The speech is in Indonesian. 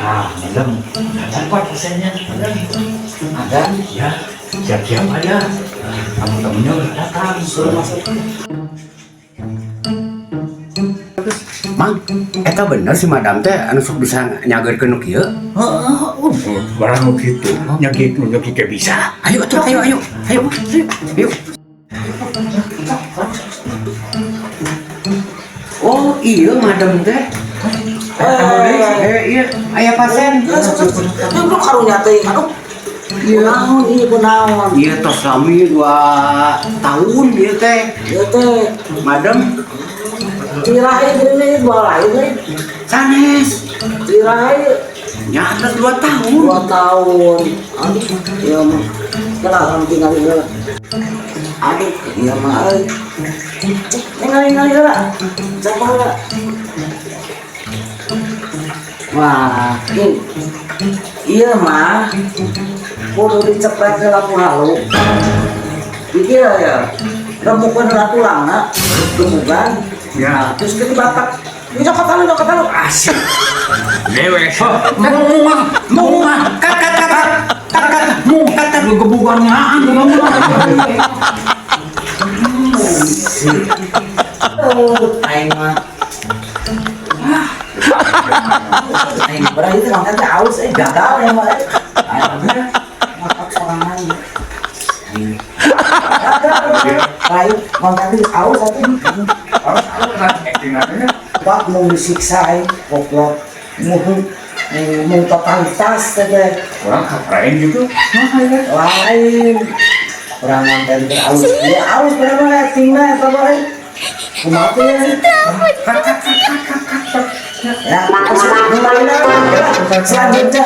Madam, dapat pesannya. Ada? Ya, siap-siap aja. Temen-temennya udah datang, suruh masuk. Mang, eta bener si madam teh anu sok bisa nyageurkeun nu kieu? Barang begitu, nyakit kayak bisa. Ayo atuh, ayo. Oh, iya madam teh. Iya, aya pasien. Lu karunya teh, aduh. Naon ieu kunaon? Iya tos sami 2 tahun ieu teh. Ieu teh Madam tirahe gini balai teh. sanes. Tirahe Nyata 2 tahun. 2 tahun. Aduh, ieu mah. Kenapa tinggal ieu? Aduh, ieu mah euy. Tinggal heula. Coba heula. Wah, iya mah kudu diceprek ke lampu halu. Pikir ya, remukeun tulangna, gemugan. Ya, Terus kita batak. Ini cokot halu. asik. Dewe. Mau kat. Mau kat gebugannya Aing mah. Aing berarti itu makanya aus, gagal ya mah. Aing makan sorangan. Baik, makanya aus tapi Pak mau disiksa, goblok, mau totalitas saja. Orang kaprain gitu. Lain, orang nonton aus, ya aus berapa tinggal apa kematian. Ya, selanjutnya